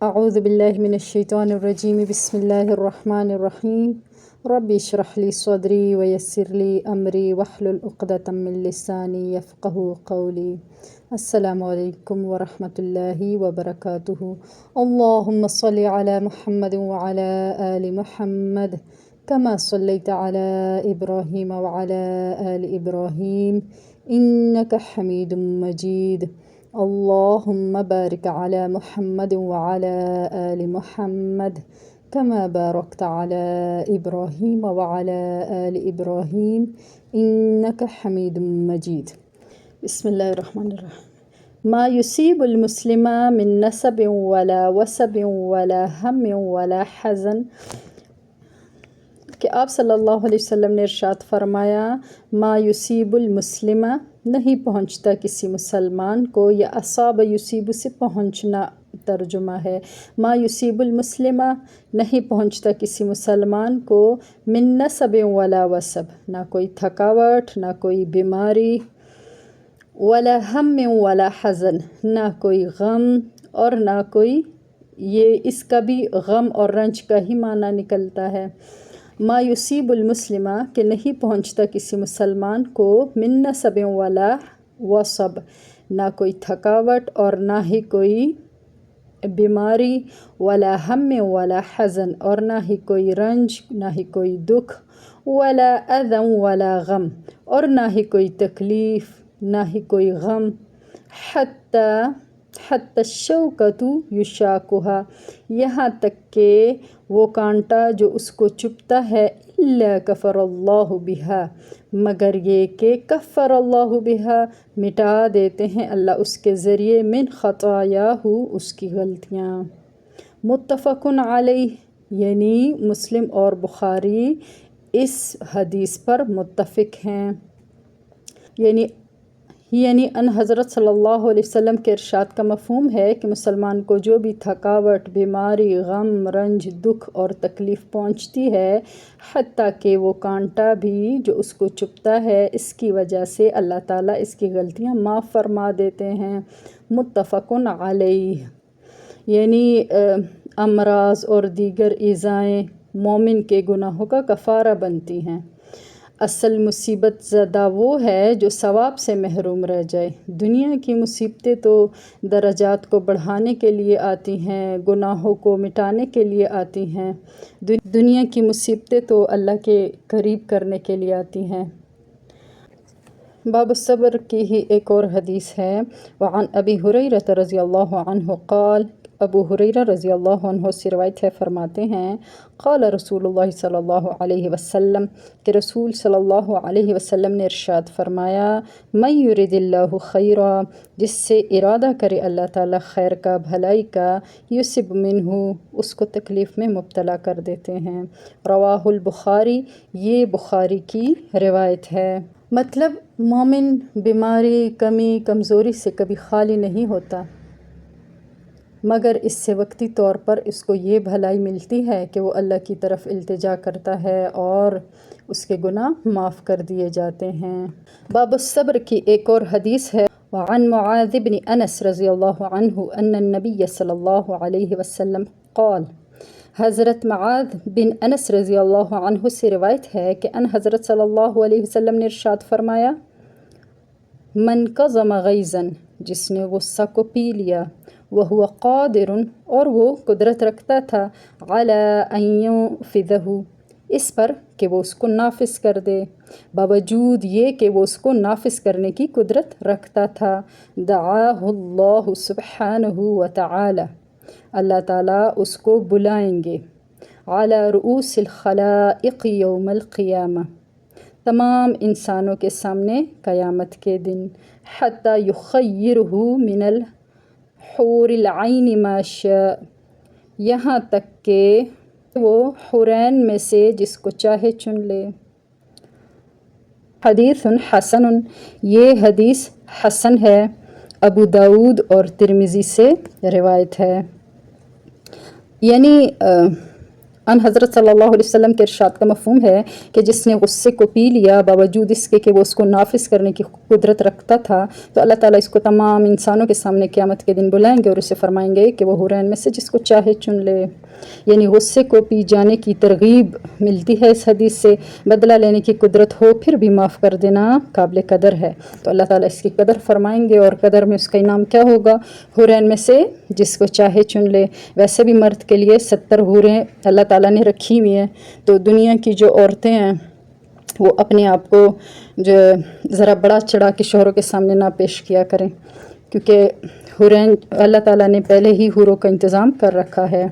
اعوذ باللہ من الشیطان الرجیم بسم اللہ الرحمن الرحیم رب اشرح لی صدری ویسر لی امری واحلل عقدۃ من لسانی یفقہوا قولی۔ السلام علیکم ورحمۃ اللہ وبرکاتہ۔ اللہم صلی علی محمد وعلی آل محمد کما صلیت علی ابراہیم وعلی آل ابراہیم انک حمید مجید۔ اللہم بارک علی محمد وعلی آل محمد کما بارکت علی ابراہیم وعلی آل ابراہیم انک حمید مجید۔ بسم اللہ الرحمن الرحیم۔ ما یصیب المسلم من نصب ولا وصب ولا ہم ولا حزن، کہ آپ صلی اللہ علیہ وسلم نے ارشاد فرمایا ما یصیب المسلم، نہیں پہنچتا کسی مسلمان کو، یا اصاب یصیب سے پہنچنا ترجمہ ہے۔ ما یصیب المسلم، نہیں پہنچتا کسی مسلمان کو، من نصب ولا وصب، نہ کوئی تھکاوٹ، نہ کوئی بیماری، ولا ہم ولا حزن، نہ کوئی غم اور نہ کوئی، یہ اس کا بھی غم اور رنج کا ہی معنی نکلتا ہے۔ ما یصیب المسلم، کہ نہیں پہنچتا کسی مسلمان کو، من نصب ولا وصب، نہ کوئی تھکاوٹ اور نہ ہی کوئی بیماری، ولا ہم ولا حزن، اور نہ ہی کوئی رنج، نہ ہی کوئی دکھ، ولا اذى ولا غم، اور نہ ہی کوئی تکلیف، نہ ہی کوئی غم، حتی الشوکۃ یشاکھا، یہاں تک کہ وہ کانٹا جو اس کو چبھتا ہے، الا کفر اللہ بہا، مگر یہ کہ کفر اللہ بہا، مٹا دیتے ہیں اللہ اس کے ذریعے، من خطایاہ، اس کی غلطیاں۔ متفق علیہ، یعنی مسلم اور بخاری اس حدیث پر متفق ہیں۔ یعنی ان حضرت صلی اللہ علیہ وسلم کے ارشاد کا مفہوم ہے کہ مسلمان کو جو بھی تھکاوٹ، بیماری، غم، رنج، دکھ اور تکلیف پہنچتی ہے، حتیٰ کہ وہ کانٹا بھی جو اس کو چبھتا ہے، اس کی وجہ سے اللہ تعالیٰ اس کی غلطیاں معاف فرما دیتے ہیں۔ متفق علیہ، یعنی امراض اور دیگر ایذائیں مومن کے گناہوں کا کفارہ بنتی ہیں۔ اصل مصیبت زدہ وہ ہے جو ثواب سے محروم رہ جائے۔ دنیا کی مصیبتیں تو درجات کو بڑھانے کے لیے آتی ہیں، گناہوں کو مٹانے کے لیے آتی ہیں۔ دنیا کی مصیبتیں تو اللہ کے قریب کرنے کے لیے آتی ہیں۔ باب الصبر کی ہی ایک اور حدیث ہے۔ وعن ابی ہریرہ رضی اللہ عنہ قال، ابو ہریرہ رضی اللہ عنہ سے روایت ہے، فرماتے ہیں قال رسول اللہ صلی اللہ علیہ وسلم، کہ رسول صلی اللہ علیہ وسلم نے ارشاد فرمایا من یرد اللہ خیرا، جس سے ارادہ کرے اللہ تعالیٰ خیر کا، بھلائی کا، یصب منہ، اس کو تکلیف میں مبتلا کر دیتے ہیں۔ رواہ البخاری، یہ بخاری کی روایت ہے۔ مطلب مومن بیماری، کمی، کمزوری سے کبھی خالی نہیں ہوتا، مگر اس سے وقتی طور پر اس کو یہ بھلائی ملتی ہے کہ وہ اللہ کی طرف التجا کرتا ہے اور اس کے گناہ معاف کر دیے جاتے ہیں۔ باب الصبر کی ایک اور حدیث ہے۔ وعن معاذ بن انس رضی اللہ عنہ ان النبی صلی اللہ علیہ وسلم قال، حضرت معاذ بن انس رضی اللہ عنہ سے روایت ہے کہ ان حضرت صلی اللہ علیہ وسلم نے ارشاد فرمایا من کظم غیظا، جس نے غصہ کو پی لیا، وہو قادر، اور وہ قدرت رکھتا تھا، علی ان ینفذہ، اس پر کہ وہ اس کو نافذ کر دے، باوجود یہ کہ وہ اس کو نافذ کرنے کی قدرت رکھتا تھا، دعاہ اللہ سبحانہ وتعالی، اللہ تعالیٰ اس کو بلائیں گے، علی رؤوس الخلائق یوم القیامہ، تمام انسانوں کے سامنے قیامت کے دن، حتی یخیرہ من الحور العین ما شاء، یہاں تک کہ وہ حورین میں سے جس کو چاہے چن لے۔ حدیث حسن، یہ حدیث حسن ہے، ابو داؤد اور ترمذی سے روایت ہے۔ یعنی ان حضرت صلی اللہ علیہ وسلم کے ارشاد کا مفہوم ہے کہ جس نے غصے کو پی لیا باوجود اس کے کہ وہ اس کو نافذ کرنے کی قدرت رکھتا تھا، تو اللہ تعالیٰ اس کو تمام انسانوں کے سامنے قیامت کے دن بلائیں گے اور اسے فرمائیں گے کہ وہ حورین میں سے جس کو چاہے چن لے۔ یعنی غصے کو پی جانے کی ترغیب ملتی ہے اس حدیث سے۔ بدلہ لینے کی قدرت ہو پھر بھی معاف کر دینا قابل قدر ہے، تو اللہ تعالیٰ اس کی قدر فرمائیں گے، اور قدر میں اس کا انعام کیا ہوگا؟ حورین میں سے جس کو چاہے چن لے۔ ویسے بھی مرد کے لیے 70 حوریں اللہ تعالیٰ نے رکھی ہوئی ہیں، تو دنیا کی جو عورتیں ہیں وہ اپنے آپ کو جو ذرا بڑا چڑھا کے شوہروں کے سامنے نہ پیش کیا کریں، کیونکہ حورین اللہ تعالیٰ نے پہلے ہی حوروں کا انتظام کر رکھا ہے۔